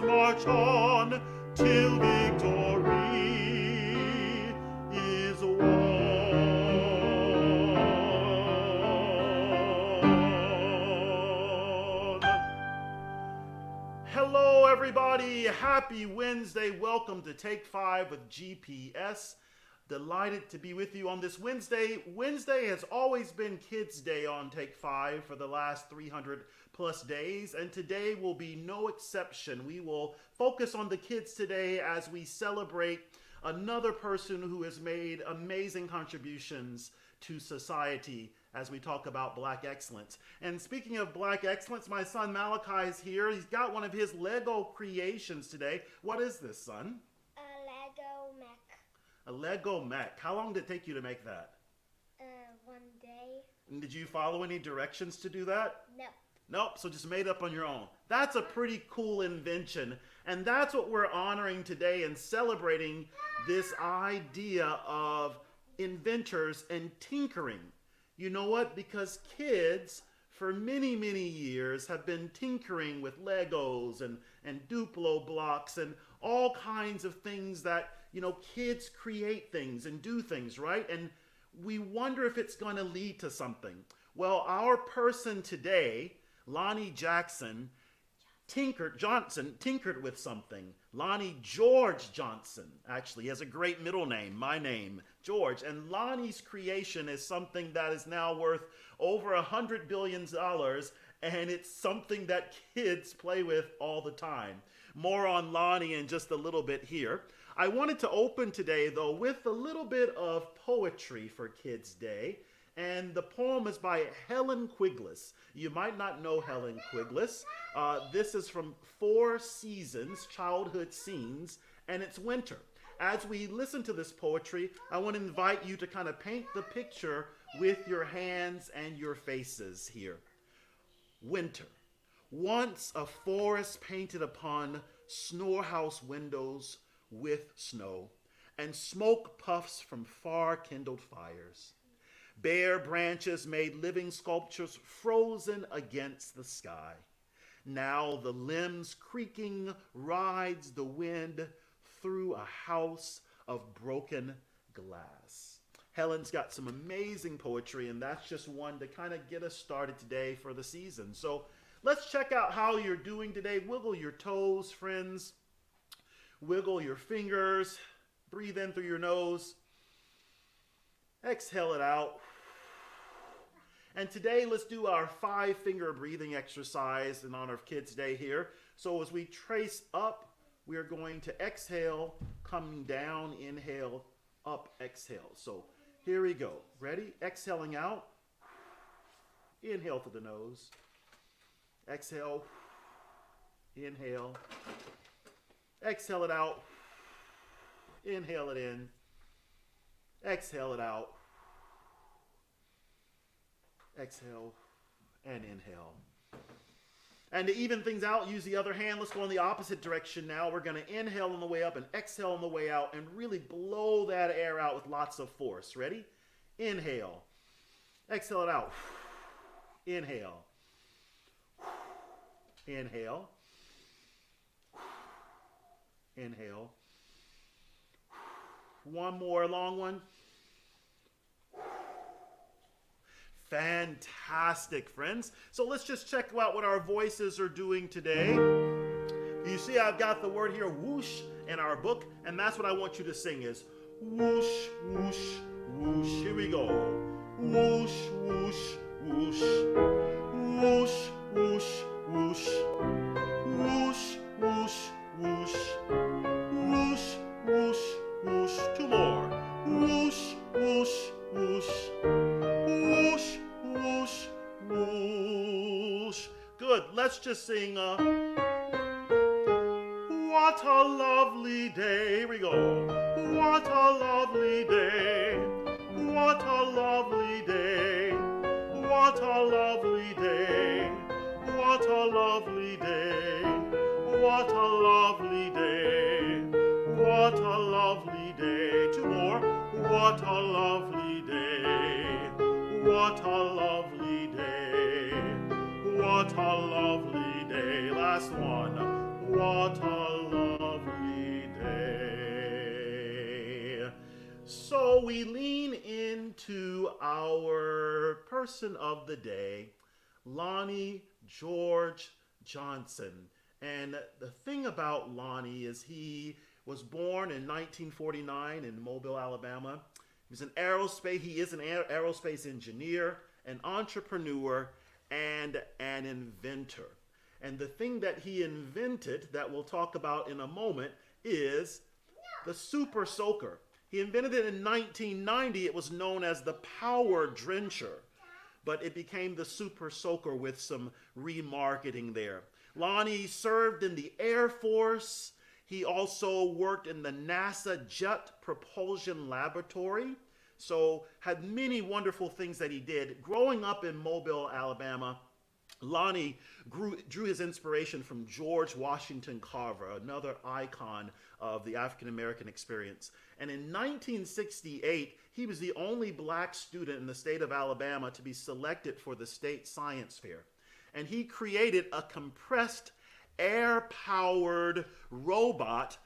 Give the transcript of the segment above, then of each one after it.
march on till victory is won. Hello, everybody. Happy Wednesday. Welcome to Take 5 with GPS. Delighted to be with you on this Wednesday. Wednesday has always been Kids Day on Take 5 for the last 300 plus days, and today will be no exception. We will focus on the kids today as we celebrate another person who has made amazing contributions to society as we talk about Black excellence. And speaking of Black excellence, my son Malachi is here. He's got one of his Lego creations today. What is this, son? A Lego mech. A Lego mech. How long did it take you to make that? 1 day. And did you follow any directions to do that? No. Nope, so just made up on your own. That's a pretty cool invention, and that's what we're honoring today and celebrating this idea of inventors and tinkering. You know what? Because kids for many, many years have been tinkering with Legos and Duplo blocks and all kinds of things that, you know, kids create things and do things, right? And we wonder if it's going to lead to something. Well, our person today, Lonnie Johnson, tinkered with something. Lonnie George Johnson, actually, has a great middle name, my name, George. And Lonnie's creation is something that is now worth over $100 billion, and it's something that kids play with all the time. More on Lonnie in just a little bit here. I wanted to open today, though, with a little bit of poetry for Kids Day. And the poem is by Helen Quiglis. You might not know Helen Quiglis. This is from Four Seasons, Childhood Scenes, and it's winter. As we listen to this poetry, I want to invite you to kind of paint the picture with your hands and your faces here. Winter. Once a forest painted upon storehouse windows with snow, and smoke puffs from far kindled fires. Bare branches made living sculptures frozen against the sky. Now the limbs creaking rides the wind through a house of broken glass. Helen's got some amazing poetry, and that's just one to kind of get us started today for the season. So let's check out how you're doing today. Wiggle your toes, friends. Wiggle your fingers. Breathe in through your nose. Exhale it out. And today, let's do our 5-finger breathing exercise in honor of Kids Day here. So as we trace up, we are going to exhale, coming down, inhale, up, exhale. So here we go. Ready? Exhaling out. Inhale through the nose. Exhale. Inhale. Exhale it out. Inhale it in. Exhale it out. Exhale and inhale. And to even things out, use the other hand. Let's go in the opposite direction now. We're going to inhale on the way up and exhale on the way out and really blow that air out with lots of force. Ready? Inhale. Exhale it out. Inhale. Inhale. Inhale. One more long one. Fantastic, friends. So let's just check out what our voices are doing today. You see I've got the word here, whoosh, in our book, and that's what I want you to sing is whoosh, whoosh, whoosh. Here we go. Whoosh, whoosh, whoosh. Whoosh, whoosh, whoosh. Whoosh, whoosh, whoosh. Whoosh, whoosh, whoosh. Two more. Whoosh, whoosh, whoosh. Whoosh, whoosh, whoosh. Good. Let's just sing. What a lovely day. Here we go. What a lovely day. What a lovely day. What a lovely day. What a lovely day. What a lovely day. What a lovely day. Two more. What a lovely day. What a lovely day. What a lovely day. Last one. what a lovely day. So we lean into our person of the day, Lonnie George Johnson. And the thing about Lonnie is he was born in 1949 in Mobile, Alabama. He is an aerospace engineer, an entrepreneur, and an inventor. And the thing that he invented that we'll talk about in a moment is the Super Soaker. He invented it in 1990. It was known as the Power Drencher, but it became the Super Soaker with some remarketing there. Lonnie served in the Air Force. He also worked in the NASA Jet Propulsion Laboratory, so had many wonderful things that he did. Growing up in Mobile, Alabama, Lonnie drew his inspiration from George Washington Carver, another icon of the African American experience. And in 1968, he was the only black student in the state of Alabama to be selected for the state science fair. And he created a compressed air-powered robot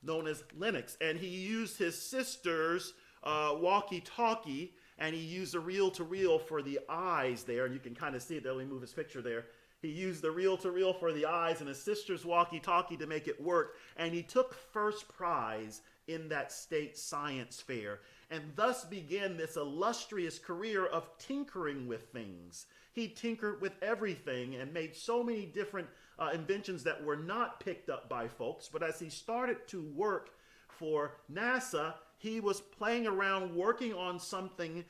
known as Linux. And he used his sister's walkie-talkie, and he used a reel-to-reel for the eyes there. And you can kind of see it there. Let me move his picture there. He used the reel-to-reel for the eyes and his sister's walkie-talkie to make it work. And he took first prize in that state science fair, and thus began this illustrious career of tinkering with things. He tinkered with everything and made so many different inventions that were not picked up by folks. But as he started to work for NASA, he was playing around working on something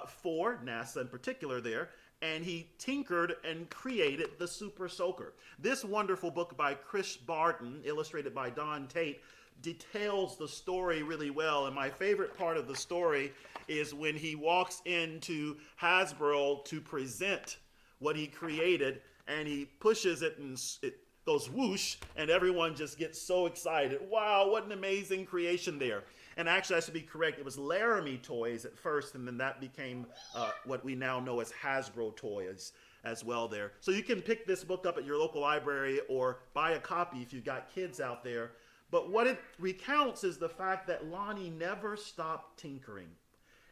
for NASA in particular there, and he tinkered and created the Super Soaker. This wonderful book by Chris Barton, illustrated by Don Tate, details the story really well. And my favorite part of the story is when he walks into Hasbro to present what he created, and he pushes it and it goes whoosh, and everyone just gets so excited. Wow, what an amazing creation there. And actually, I should be correct, it was Laramie Toys at first, and then that became what we now know as Hasbro Toys as well there. So you can pick this book up at your local library or buy a copy if you've got kids out there. But what it recounts is the fact that Lonnie never stopped tinkering.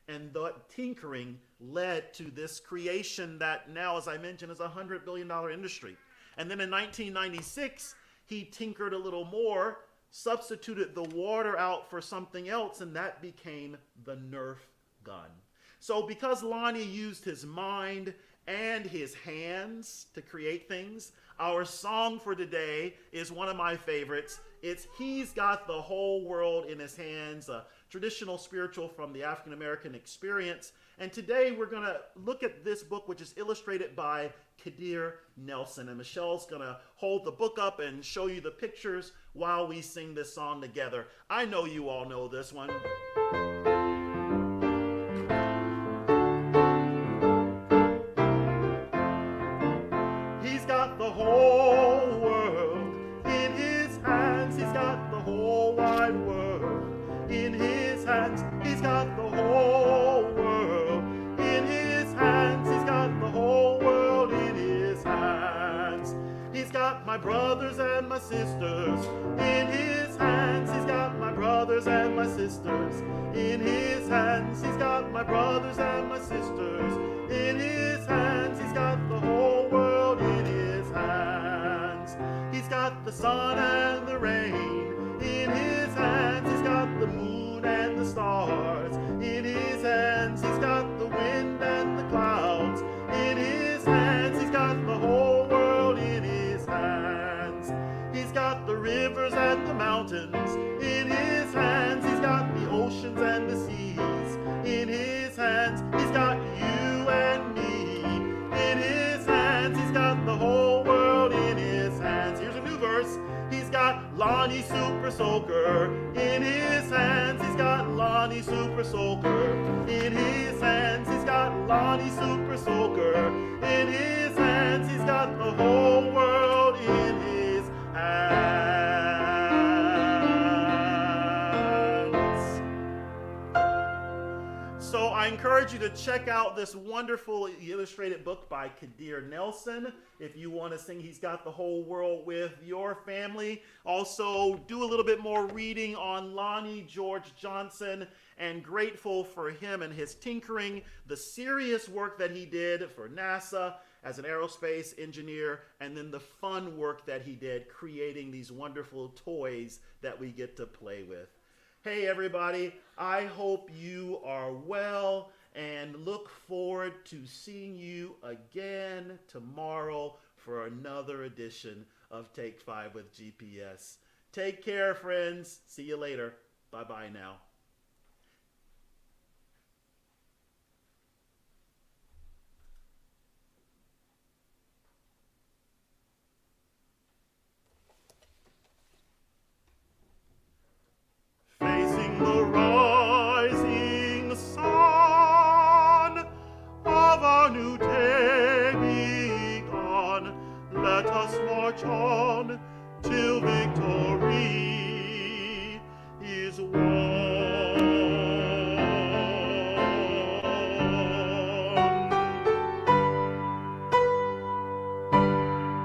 And that tinkering led to this creation that now, as I mentioned, is a $100 billion industry. And then in 1996, he tinkered a little more, substituted the water out for something else, and that became the Nerf gun. So because Lonnie used his mind and his hands to create things, our song for today is one of my favorites. It's He's Got the Whole World in His Hands, a traditional spiritual from the African American experience. And today we're going to look at this book, which is illustrated by Kadir Nelson. And Michelle's going to hold the book up and show you the pictures while we sing this song together. I know you all know this one. He's got the whole world in his hands. He's got the whole wide world in his hands. He's got the whole world in his hands. He's got the whole world in his hands. He's got my brothers and my sisters in his hands. He's got my brothers and my sisters in his hands. He's got my brothers and my sisters in his hands. He's got the whole world in his hands. He's got the sun and the rain in his hands. He's got the moon and the stars in his hands. He's got the wind and the clouds in his hands. He's got the whole world in his hands. He's got the rivers and the mountains in his hands. He's got the oceans and the seas in his hands. He's got you and me in his hands. He's got the whole world in his hands. Here's a new verse. He's got Lonnie Super Soaker in his hands. He's got Lonnie Super Soaker in his hands. He's got Lonnie Super Soaker in his hands. He's got the whole world in his hands. So I I encourage you to check out this wonderful illustrated book by Kadir Nelson. If you want to sing He's Got the Whole World with your family. Also, do a little bit more reading on Lonnie George Johnson, and grateful for him and his tinkering, the serious work that he did for NASA as an aerospace engineer, and then the fun work that he did creating these wonderful toys that we get to play with. Hey everybody, I hope you are well and look forward to seeing you again tomorrow for another edition of Take 5 with GPS. Take care, friends. See you later. Bye-bye now. Facing the rising sun of our new day begun, let us march on till victory